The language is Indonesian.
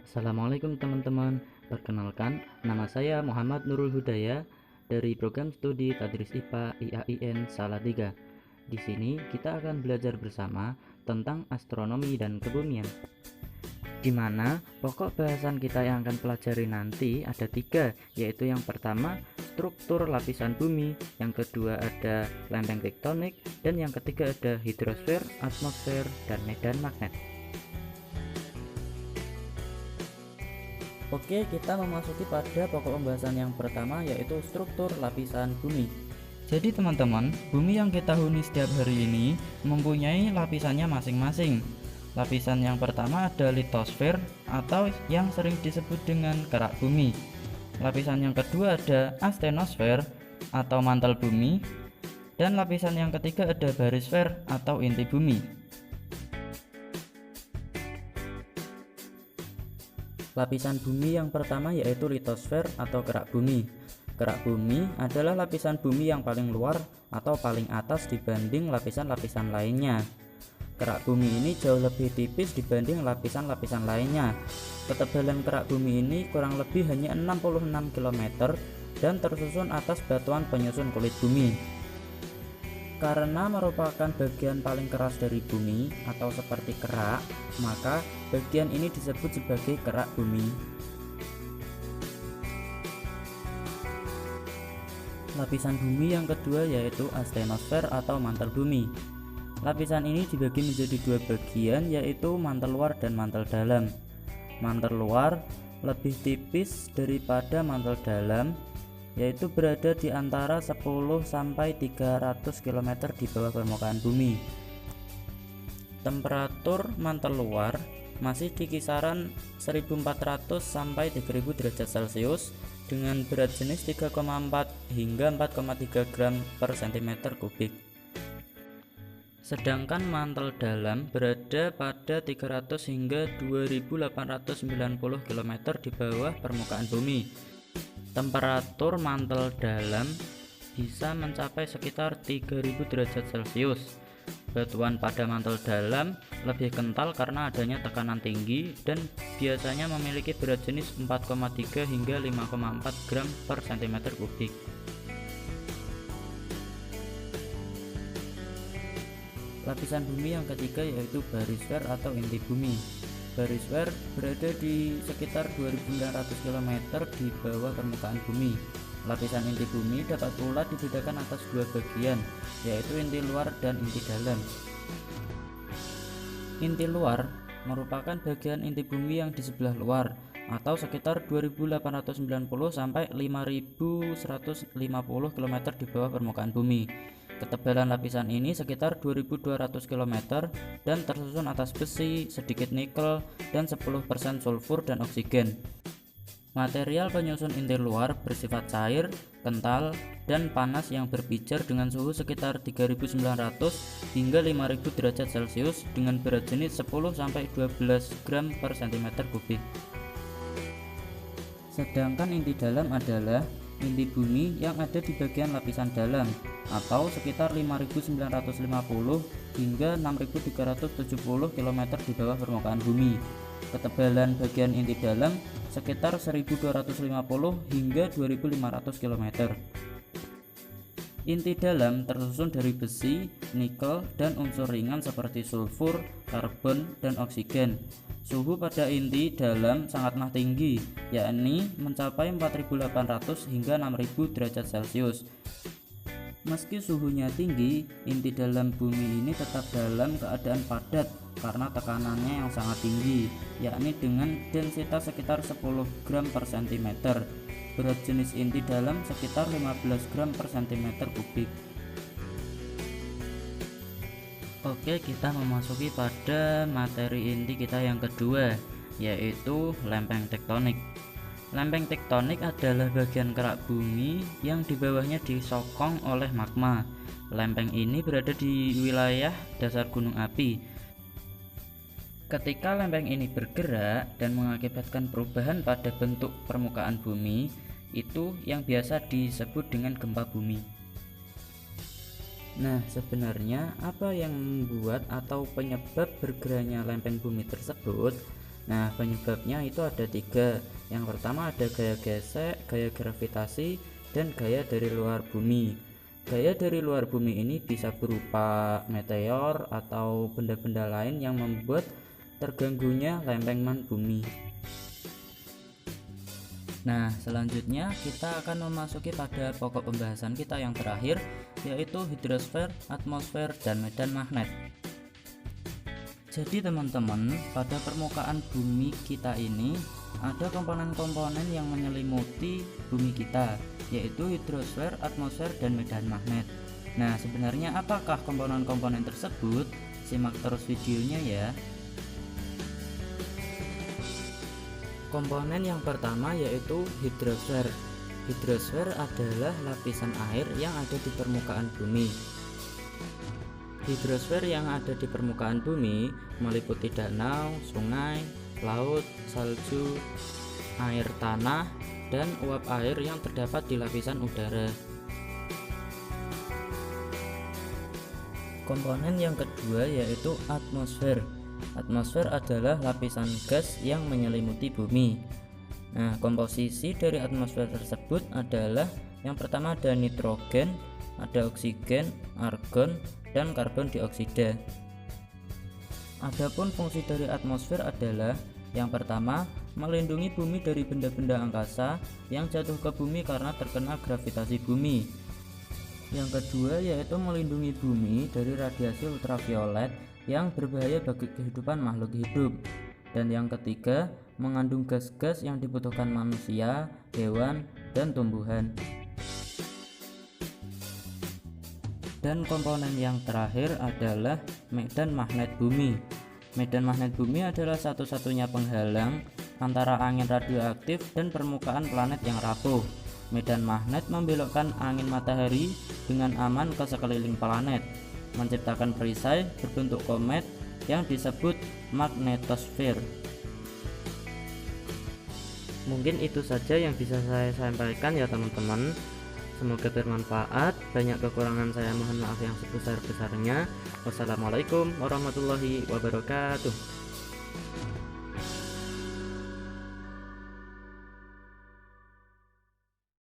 Assalamualaikum teman-teman. Perkenalkan, nama saya Muhammad Nurul Hudaya dari program studi Tadris IPA IAIN Salatiga. Di sini kita akan belajar bersama tentang astronomi dan kebumian. Di mana pokok bahasan kita yang akan pelajari nanti ada 3, yaitu yang pertama struktur lapisan bumi, yang kedua ada lempeng tektonik, dan yang ketiga ada hidrosfer, atmosfer, dan medan magnet. Oke, kita memasuki pada pokok pembahasan yang pertama, yaitu struktur lapisan bumi. Jadi teman-teman, bumi yang kita huni setiap hari ini mempunyai lapisannya masing-masing. Lapisan yang pertama ada litosfer atau yang sering disebut dengan kerak bumi. Lapisan yang kedua ada astenosfer atau mantel bumi. Dan lapisan yang ketiga ada barisfer atau inti bumi. Lapisan bumi yang pertama yaitu litosfer atau kerak bumi. Kerak bumi adalah lapisan bumi yang paling luar atau paling atas dibanding lapisan-lapisan lainnya. Kerak bumi ini jauh lebih tipis dibanding lapisan-lapisan lainnya. Ketebalan kerak bumi ini kurang lebih hanya 66 km dan tersusun atas batuan penyusun kulit bumi. Karena merupakan bagian paling keras dari bumi atau seperti kerak, maka bagian ini disebut sebagai kerak bumi. Lapisan bumi yang kedua yaitu astenosfer atau mantel bumi. Lapisan ini dibagi menjadi 2 bagian, yaitu mantel luar dan mantel dalam. Mantel luar lebih tipis daripada mantel dalam, yaitu berada di antara 10 sampai 300 km di bawah permukaan bumi. Temperatur mantel luar masih di kisaran 1400 sampai 3000 derajat Celcius dengan berat jenis 3,4 hingga 4,3 gram per cm kubik. Sedangkan mantel dalam berada pada 300 hingga 2890 km di bawah permukaan bumi. Temperatur mantel dalam bisa mencapai sekitar 3000 derajat Celcius. Batuan pada mantel dalam lebih kental karena adanya tekanan tinggi dan biasanya memiliki berat jenis 4,3 hingga 5,4 gram per cm kubik. Lapisan bumi yang ketiga yaitu barisfer atau inti bumi. Barisfer berada di sekitar 2900 km di bawah permukaan bumi. Lapisan inti bumi dapat pula dibedakan atas 2 bagian, yaitu inti luar dan inti dalam. Inti luar merupakan bagian inti bumi yang di sebelah luar atau sekitar 2890 sampai 5150 km di bawah permukaan bumi. Ketebalan lapisan ini sekitar 2200 km dan tersusun atas besi, sedikit nikel, dan 10% sulfur dan oksigen. Material penyusun inti luar bersifat cair, kental, dan panas yang berpijar dengan suhu sekitar 3900 hingga 5000 derajat Celcius dengan berat jenis 10-12 gram per cm kubik. Sedangkan inti dalam adalah inti bumi yang ada di bagian lapisan dalam atau sekitar 5950 hingga 6370 km di bawah permukaan bumi. Ketebalan bagian inti dalam sekitar 1250 hingga 2500 km. Inti dalam tersusun dari besi, nikel, dan unsur ringan seperti sulfur, karbon, dan oksigen. Suhu pada inti dalam sangatlah tinggi, yakni mencapai 4800 hingga 6000 derajat Celcius. Meski suhunya tinggi, inti dalam bumi ini tetap dalam keadaan padat karena tekanannya yang sangat tinggi, yakni dengan densitas sekitar 10 gram per cm. Berat jenis inti dalam sekitar 15 gram per cm kubik. Oke, kita memasuki pada materi inti kita yang kedua, yaitu lempeng tektonik. Lempeng tektonik adalah bagian kerak bumi yang di bawahnya disokong oleh magma. Lempeng ini berada di wilayah dasar gunung api. Ketika lempeng ini bergerak dan mengakibatkan perubahan pada bentuk permukaan bumi, itu yang biasa disebut dengan gempa bumi. Nah, sebenarnya apa yang membuat atau penyebab bergeraknya lempeng bumi tersebut? Nah, penyebabnya itu ada 3. Yang pertama ada gaya gesek, gaya gravitasi, dan gaya dari luar bumi. Gaya dari luar bumi ini bisa berupa meteor atau benda-benda lain yang membuat terganggunya lempengan bumi. Nah, selanjutnya kita akan memasuki pada pokok pembahasan kita yang terakhir, yaitu hidrosfer, atmosfer, dan medan magnet. Jadi teman-teman, pada permukaan bumi kita ini ada komponen-komponen yang menyelimuti bumi kita, yaitu hidrosfer, atmosfer, dan medan magnet. Nah, sebenarnya apakah komponen-komponen tersebut? Simak terus videonya ya. Komponen yang pertama yaitu hidrosfer. Hidrosfer adalah lapisan air yang ada di permukaan bumi. Hidrosfer yang ada di permukaan bumi meliputi danau, sungai, laut, salju, air tanah, dan uap air yang terdapat di lapisan udara. Komponen yang kedua yaitu atmosfer. Atmosfer adalah lapisan gas yang menyelimuti bumi. Nah, komposisi dari atmosfer tersebut adalah yang pertama ada nitrogen, ada oksigen, argon, dan karbon dioksida. Adapun fungsi dari atmosfer adalah yang pertama, melindungi bumi dari benda-benda angkasa yang jatuh ke bumi karena terkena gravitasi bumi. Yang kedua yaitu melindungi bumi dari radiasi ultraviolet yang berbahaya bagi kehidupan makhluk hidup. Dan yang ketiga, mengandung gas-gas yang dibutuhkan manusia, hewan, dan tumbuhan. Dan komponen yang terakhir adalah medan magnet bumi. Medan magnet bumi adalah satu-satunya penghalang antara angin radioaktif dan permukaan planet yang rapuh. Medan magnet membelokkan angin matahari dengan aman ke sekeliling planet, menciptakan perisai berbentuk komet yang disebut magnetosfer. Mungkin itu saja yang bisa saya sampaikan ya teman-teman. Semoga bermanfaat. Banyak kekurangan saya mohon maaf yang sebesar-besarnya. Wassalamualaikum warahmatullahi wabarakatuh.